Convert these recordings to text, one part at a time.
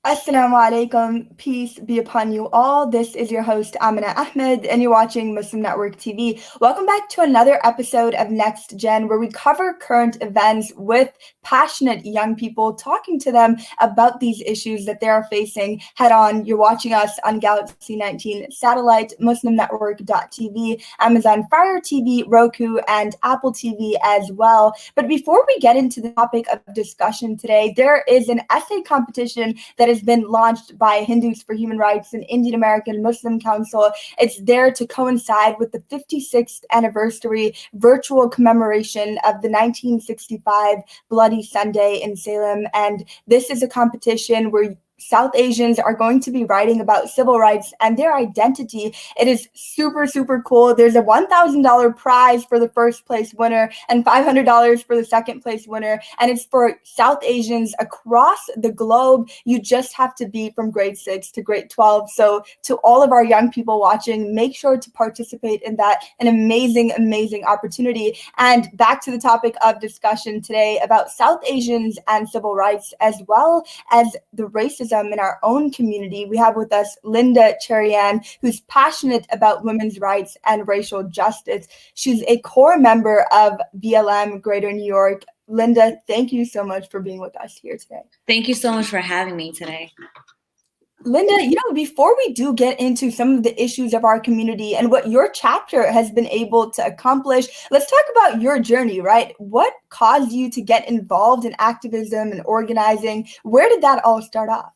Assalamu alaikum, peace be upon you all. This is your host Aminah Ahmed, and you're watching Muslim Network TV. Welcome back to another episode of NextGen, where we cover current events with passionate young people, talking to them about these issues that they are facing head on. You're watching us on Galaxy 19 satellite, MuslimNetwork.tv, Amazon Fire TV, Roku, and Apple TV as well. But before we get into the topic of discussion today, there is an essay competition that has been launched by Hindus for Human Rights and Indian American Muslim Council. It's there to coincide with the 56th anniversary virtual commemoration of the 1965 Bloody Sunday in Salem. And this is a competition where South Asians are going to be writing about civil rights and their identity. It is super, super cool. There's a $1,000 prize for the first place winner and $500 for the second place winner. And it's for South Asians across the globe. You just have to be from grade 6 to grade 12. So to all of our young people watching, make sure to participate in that. An amazing, amazing opportunity. And back to the topic of discussion today about South Asians and civil rights, as well as the racism in our own community. We have with us Linda Cheriyan, who's passionate about women's rights and racial justice. She's a core member of BLM Greater New York. Linda, thank you so much for being with us here today. Thank you so much for having me today. Linda, before we do get into some of the issues of our community and what your chapter has been able to accomplish, let's talk about your journey, right? What caused you to get involved in activism and organizing? Where did that all start off?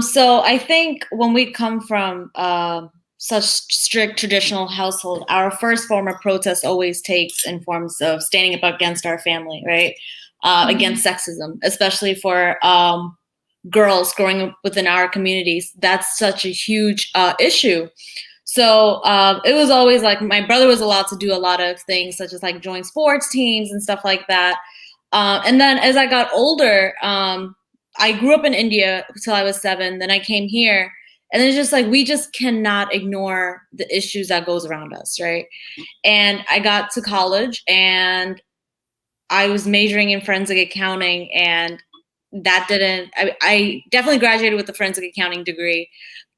So I think when we come from such strict traditional household, our first form of protest always takes in forms of standing up against our family, right? Against sexism, especially for girls growing up within our communities. That's such a huge issue. So it was always like my brother was allowed to do a lot of things, such as like join sports teams and stuff like that. And then as I got older, I grew up in India until I was 7. Then I came here, and it's just like we just cannot ignore the issues that goes around us, right? And I got to college, and I was majoring in forensic accounting, and that didn't. I definitely graduated with a forensic accounting degree,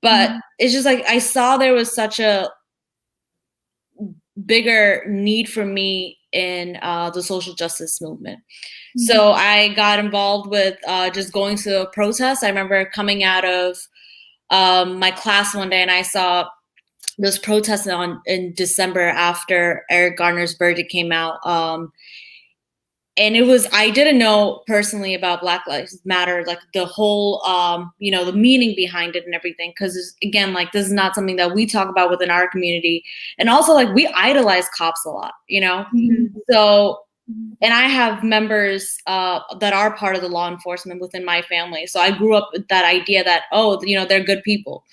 but it's just like I saw there was such a bigger need for me in the social justice movement. So I got involved with just going to a protest. I remember coming out of my class one day, and I saw this protest in December after Eric Garner's verdict came out. And it was, I didn't know personally about Black Lives Matter, like the whole, the meaning behind it and everything. Because again, like this is not something that we talk about within our community. And also like we idolize cops a lot, So, and I have members that are part of the law enforcement within my family. So I grew up with that idea that, they're good people.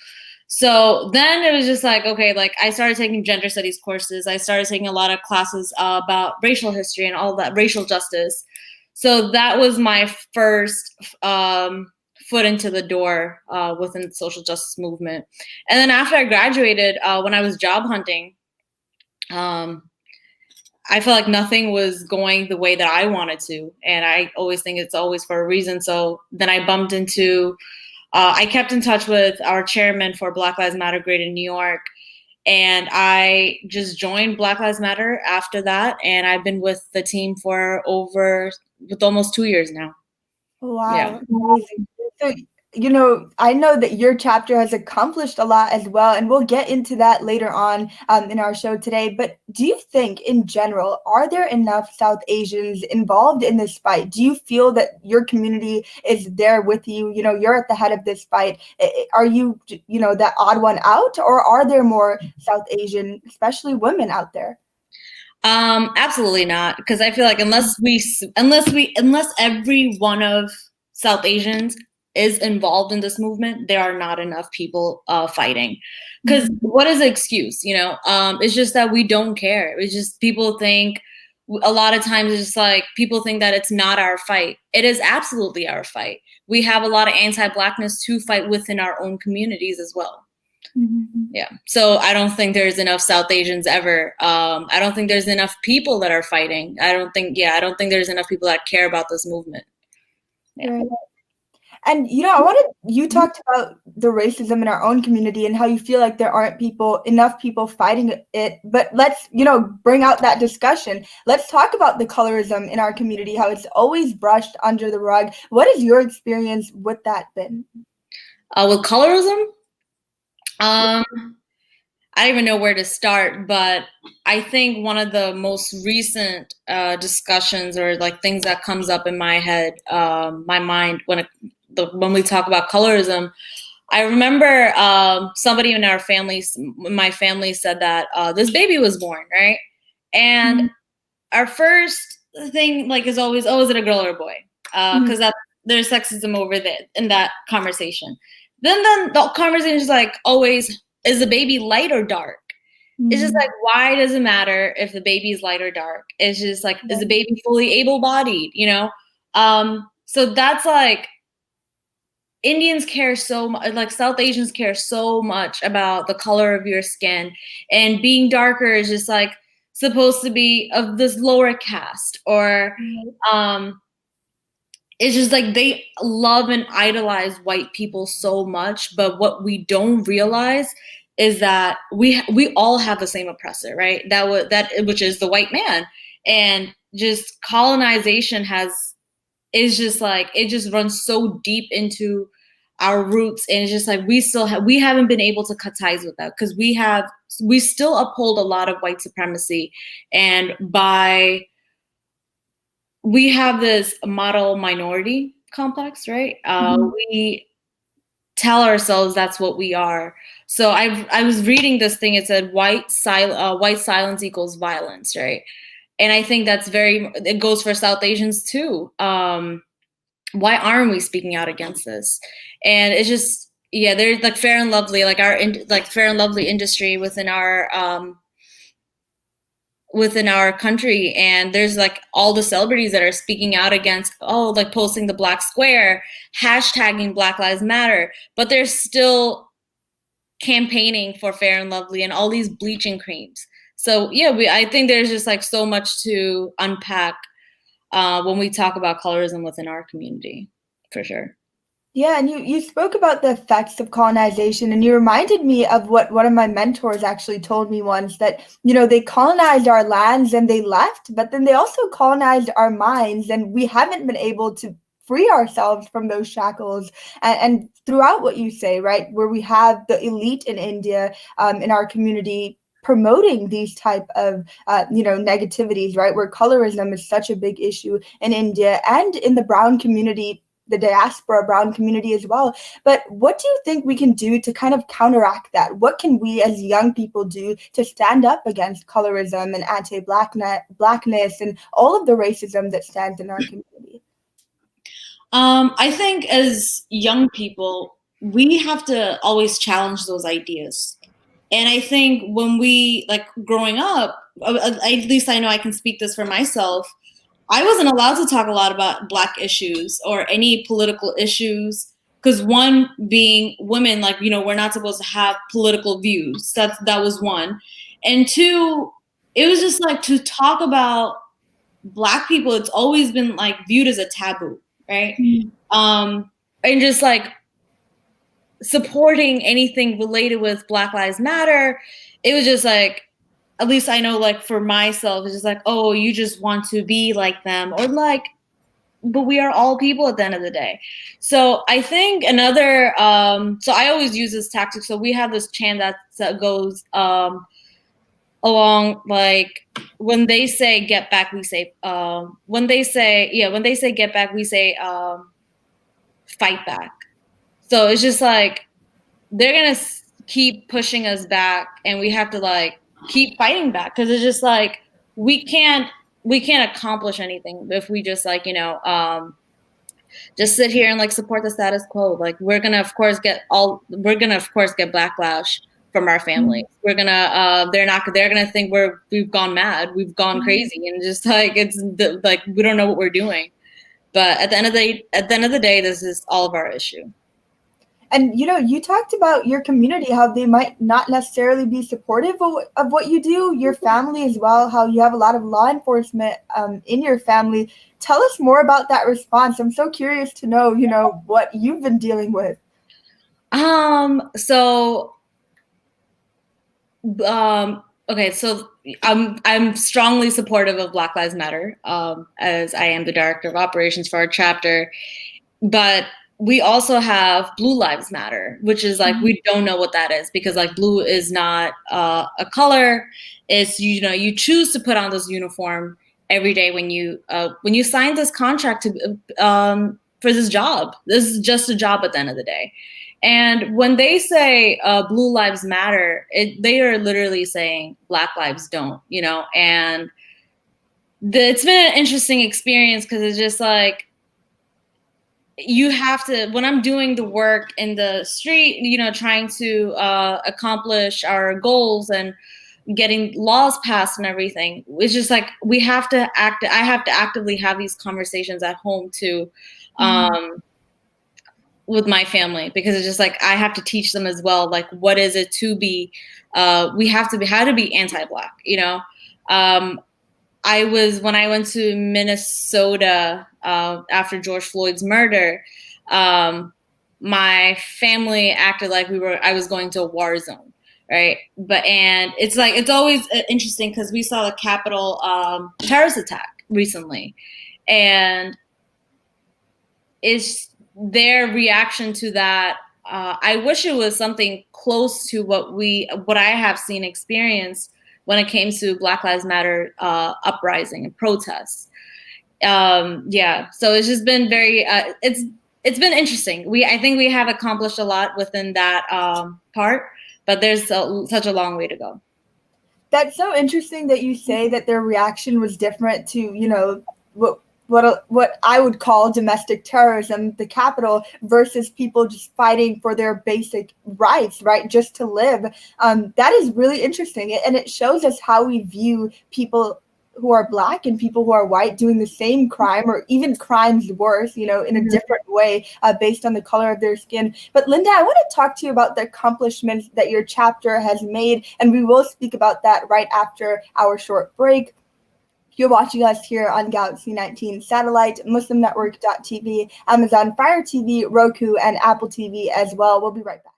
So then it was just like, okay, like I started taking gender studies courses. I started taking a lot of classes about racial history and all that, racial justice. So that was my first foot into the door within the social justice movement. And then after I graduated, when I was job hunting, I felt like nothing was going the way that I wanted to. And I always think it's always for a reason. So then I bumped into I kept in touch with our chairman for Black Lives Matter Greater New York, and I just joined Black Lives Matter after that, and I've been with the team for almost 2 years now. Wow, yeah. Amazing. So, I know that your chapter has accomplished a lot as well, and we'll get into that later on in our show today. But do you think, in general, are there enough South Asians involved in this fight? Do you feel that your community is there with you? You're at the head of this fight. Are you, that odd one out, or are there more South Asian, especially women, out there? Absolutely not, because I feel like unless every one of South Asians is involved in this movement, there are not enough people fighting. Because what is the excuse? It's just that we don't care. It's just people think a lot of times it's just like people think that it's not our fight. It is absolutely our fight. We have a lot of anti-Blackness to fight within our own communities as well. Yeah. So I don't think there's enough South Asians ever. I don't think there's enough people that are fighting. I don't think there's enough people that care about this movement. Yeah. Right. And you talked about the racism in our own community and how you feel like there aren't enough people fighting it. But let's, bring out that discussion. Let's talk about the colorism in our community, how it's always brushed under the rug. What has your experience with that been? With colorism? I don't even know where to start, but I think one of the most recent discussions or like things that comes up in my head, my mind when we talk about colorism, I remember somebody in my family said that this baby was born, right? And our first thing like is always, oh, is it a girl or a boy? Because there's sexism over there in that conversation. Then the conversation is like always, is the baby light or dark? It's just like, why does it matter if the baby is light or dark? It's just like, is the baby fully able-bodied, So that's like, Indians care so much, like South Asians care so much about the color of your skin, and being darker is just like supposed to be of this lower caste, or it's just like they love and idolize white people so much. But what we don't realize is that we all have the same oppressor, right? Which is the white man. And just colonization is just like, it just runs so deep into our roots, and it's just like we haven't been able to cut ties with that, because we still uphold a lot of white supremacy, and we have this model minority complex, right? We tell ourselves that's what we are. So I was reading this thing. It said white silence equals violence, right? And I think it goes for South Asians too. Why aren't we speaking out against this? And it's just, there's like Fair and Lovely, like Fair and Lovely industry within our country, and there's like all the celebrities that are speaking out against, like posting the black square, hashtagging Black Lives Matter, but they're still campaigning for Fair and Lovely and all these bleaching creams. So I think there's just like so much to unpack when we talk about colorism within our community, for sure. Yeah, and you spoke about the effects of colonization, and you reminded me of what one of my mentors actually told me once, that, they colonized our lands and they left, but then they also colonized our minds, and we haven't been able to free ourselves from those shackles. And throughout what you say, right, where we have the elite in India, in our community, promoting these type of negativities, right, where colorism is such a big issue in India and in the brown community, the diaspora brown community as well. But what do you think we can do to kind of counteract that? What can we as young people do to stand up against colorism and anti-blackness and all of the racism that stands in our community? I think as young people, we have to always challenge those ideas. And I think when we, like, growing up, at least I know I can speak this for myself, I wasn't allowed to talk a lot about Black issues or any political issues, because one, being women, like, we're not supposed to have political views. That was one. And two, it was just like, to talk about Black people, it's always been like viewed as a taboo, right? And just like supporting anything related with Black Lives Matter, it was just like, at least I know, like, for myself, it's just like, oh, you just want to be like them, or like, but we are all people at the end of the day. So I think another, so I always use this tactic. So we have this chant that goes along, like, when they say get back, we say, when they say get back, we say fight back. So it's just like, they're going to keep pushing us back, and we have to like keep fighting back, because it's just like, we can't accomplish anything if we just like, just sit here and like support the status quo. Like, we're gonna of course get backlash from our families. We're gonna they're gonna think we've gone mad, we've gone crazy, and just like, like, we don't know what we're doing. But at the end of the day, this is all of our issue. And, you talked about your community, how they might not necessarily be supportive of what you do, your family as well, how you have a lot of law enforcement in your family. Tell us more about that response. I'm so curious to know, what you've been dealing with. Okay, so I'm strongly supportive of Black Lives Matter, as I am the director of operations for our chapter. But we also have Blue Lives Matter, which is like, we don't know what that is, because like blue is not a color. It's, you choose to put on this uniform every day when you sign this contract to for this job. This is just a job at the end of the day. And when they say Blue Lives Matter, they are literally saying Black lives don't, and it's been an interesting experience, because it's just like, you have to, when I'm doing the work in the street, trying to accomplish our goals and getting laws passed and everything, it's just like, I have to actively have these conversations at home too, with my family, because it's just like, I have to teach them as well, like, what is it to be, we have to be, how to be anti-Black, when I went to Minnesota after George Floyd's murder, my family acted like I was going to a war zone, right? And it's like, it's always interesting, because we saw the Capitol terrorist attack recently, and it's their reaction to that. I wish it was something close to what I have seen experience when it came to Black Lives Matter uprising and protests. So it's just been very, it's been interesting. I think we have accomplished a lot within that part, but there's such a long way to go. That's so interesting that you say that their reaction was different to, what I would call domestic terrorism, the Capitol, versus people just fighting for their basic rights, right? Just to live. That is really interesting. And it shows us how we view people who are Black and people who are white doing the same crime, or even crimes worse, in a different way based on the color of their skin. But Linda, I want to talk to you about the accomplishments that your chapter has made, and we will speak about that right after our short break. You're watching us here on Galaxy 19 Satellite, MuslimNetwork.tv, Amazon Fire TV, Roku, and Apple TV as well. We'll be right back.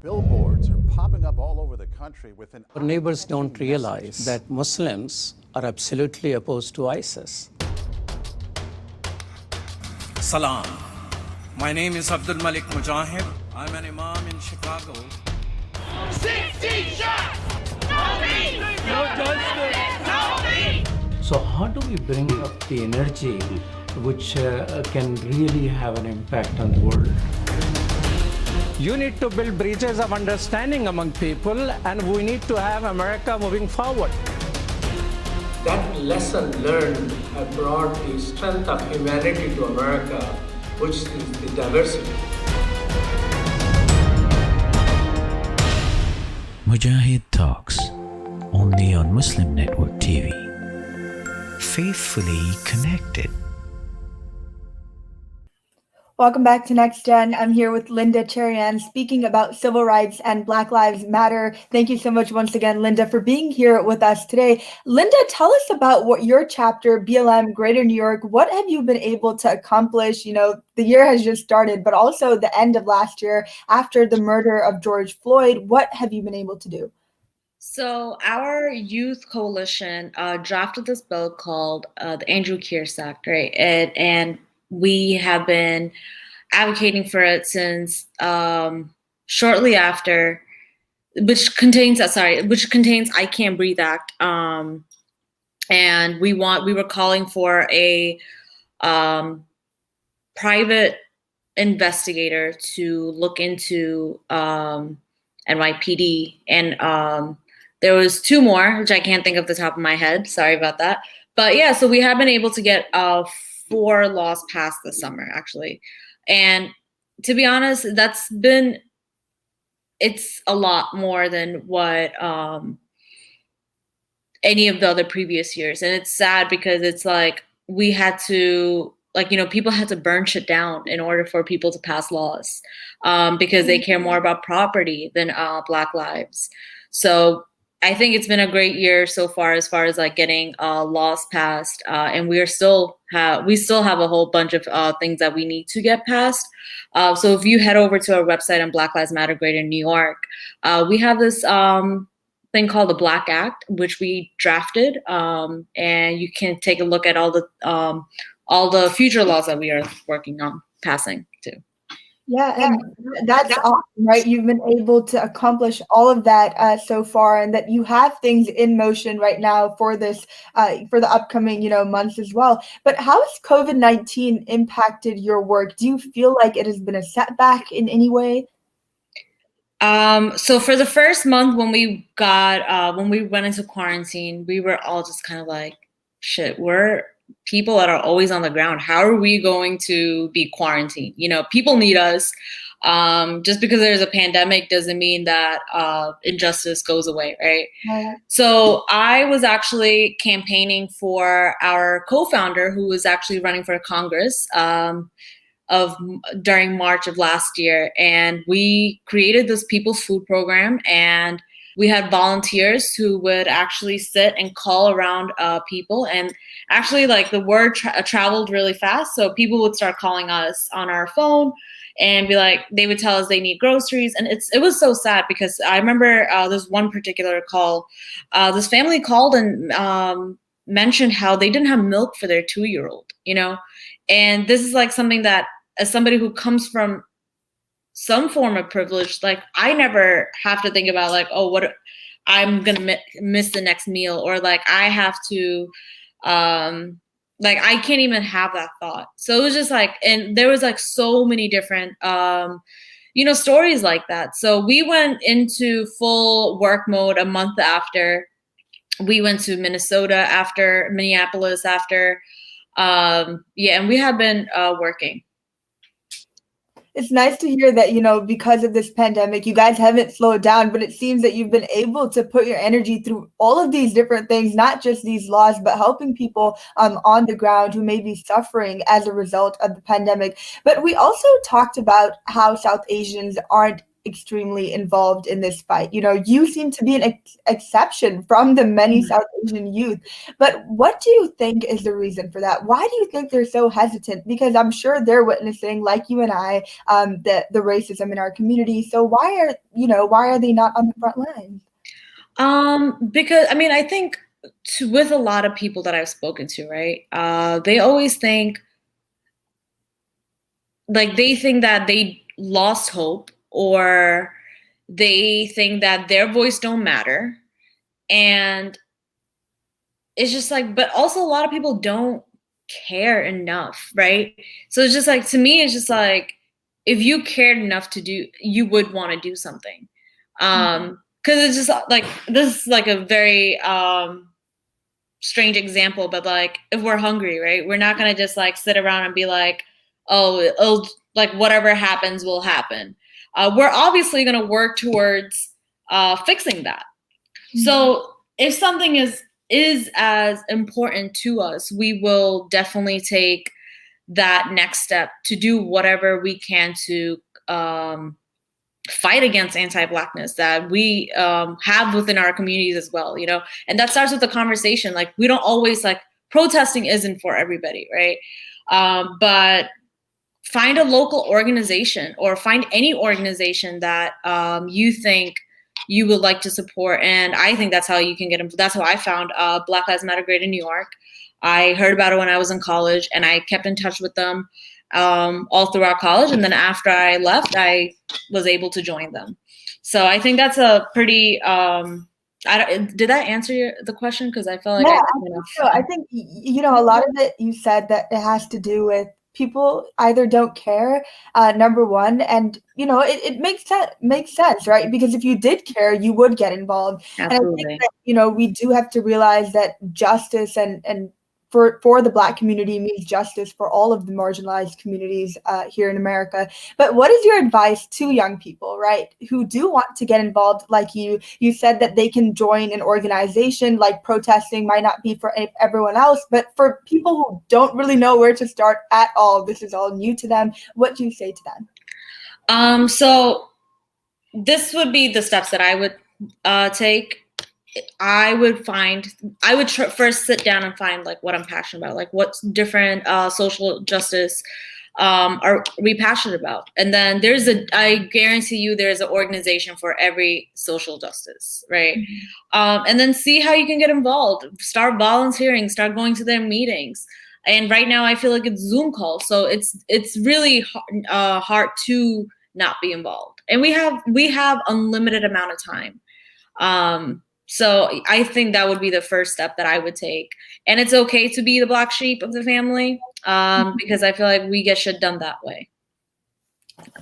Billboards are popping up all over the country with an... Our neighbors don't realize that Muslims are absolutely opposed to ISIS. Salam. My name is Abdul Malik Mujahid. I'm an imam in Chicago. 16 shots! No me! No justice! No me! So how do we bring up the energy which can really have an impact on the world? You need to build bridges of understanding among people, and we need to have America moving forward. That lesson learned brought the strength of humanity to America, which is the diversity. Mujahid Talks, only on Muslim Network TV. Faithfully connected. Welcome back to NextGen. I'm here with Linda Cheriyan, speaking about civil rights and Black Lives Matter. Thank you so much once again, Linda, for being here with us today. Linda, tell us about what your chapter, BLM Greater New York, what have you been able to accomplish? The year has just started, but also the end of last year after the murder of George Floyd. What have you been able to do? So our youth coalition drafted this bill called the Andrew Kearse Act, right? And we have been advocating for it since shortly after, which contains I Can't Breathe Act. And we were calling for a private investigator to look into NYPD, and there was two more, which I can't think of the top of my head. Sorry about that. But yeah, so we have been able to get 4 laws passed this summer, actually. And to be honest, it's a lot more than what any of the other previous years. And it's sad because it's like we had to, like, you know, people had to burn shit down in order for people to pass laws, because they care more about property than Black lives. So I think it's been a great year so far as like getting laws passed, and we still have a whole bunch of things that we need to get passed. So if you head over to our website on Black Lives Matter Greater New York, we have this thing called the Black Act, which we drafted, and you can take a look at all the future laws that we are working on passing too. Yeah, and that's awesome, right? You've been able to accomplish all of that so far, and that you have things in motion right now for this, for the upcoming, months as well. But how has COVID-19 impacted your work? Do you feel like it has been a setback in any way? So for the first month when we went into quarantine, we were all just kind of like, shit, we're people that are always on the ground. How are we going to be quarantined? People need us. Just because there's a pandemic doesn't mean that injustice goes away, right? Yeah. So I was actually campaigning for our co-founder, who was actually running for Congress during March of last year, and we created this People's Food Program, and we had volunteers who would actually sit and call around people, and actually, like, the word traveled really fast. So people would start calling us on our phone and be like, they would tell us they need groceries, and it was so sad because I remember there's one particular call. This family called and mentioned how they didn't have milk for their 2-year-old. And this is like something that, as somebody who comes from some form of privilege, like, I never have to think about like, oh, what I'm gonna miss the next meal, or like I have to like, I can't even have that thought. So it was just like, and there was like so many different stories like that. So we went into full work mode a month after. We went to Minneapolis after, and we have been working. It's nice to hear that, because of this pandemic, you guys haven't slowed down, but it seems that you've been able to put your energy through all of these different things, not just these laws, but helping people on the ground who may be suffering as a result of the pandemic. But we also talked about how South Asians aren't extremely involved in this fight. You seem to be an exception from the many South Asian youth. But what do you think is the reason for that? Why do you think they're so hesitant? Because I'm sure they're witnessing, like you and I, the racism in our community. So why are they not on the front lines? Because I think with a lot of people that I've spoken to, right, they always think, like, they think that they lost hope, or they think that their voice don't matter. And it's just like, but also a lot of people don't care enough, right? So it's just like, to me, it's just like, if you cared enough to do, you would want to do something. Because it's just like, this is like a very strange example, but like, if we're hungry, right, we're not gonna just like sit around and be like, oh, like whatever happens will happen. We're obviously going to work towards fixing that. Mm-hmm. So if something is as important to us, we will definitely take that next step to do whatever we can to fight against anti-Blackness that we have within our communities as well, and that starts with the conversation. Like, we don't always, like, protesting isn't for everybody, right? But find a local organization, or find any organization that you think you would like to support. And I think that's how you can get them. That's how I found Black Lives Matter Greater New York. I heard about it when I was in college, and I kept in touch with them all throughout college. And then after I left, I was able to join them. So I think that's a pretty, did that answer the question? Because I felt like I think a lot of it, you said that it has to do with people either don't care, number one, and it makes sense, right? Because if you did care, you would get involved. Absolutely. And I think that we do have to realize that justice and for the Black community means justice for all of the marginalized communities here in America. But what is your advice to young people, right, who do want to get involved like you? You said that they can join an organization, like protesting might not be for everyone else, but for people who don't really know where to start at all, this is all new to them. What do you say to them? So this would be the steps that I would take. I would first sit down and find like what I'm passionate about, like what different social justice are we passionate about, and then I guarantee you there's an organization for every social justice, right? And then see how you can get involved, start volunteering, start going to their meetings. And right now I feel like it's Zoom calls, so it's really hard to not be involved, and we have unlimited amount of time. So I think that would be the first step that I would take. And it's okay to be the black sheep of the family, because I feel like we get shit done that way.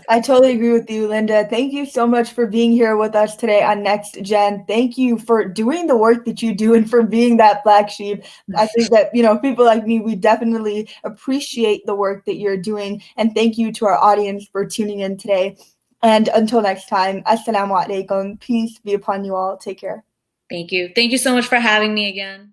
I totally agree with you, Linda. Thank you so much for being here with us today on NextGen. Thank you for doing the work that you do and for being that black sheep. I think that, people like me, we definitely appreciate the work that you're doing. And thank you to our audience for tuning in today. And until next time, assalamu alaikum. Peace be upon you all. Take care. Thank you. Thank you so much for having me again.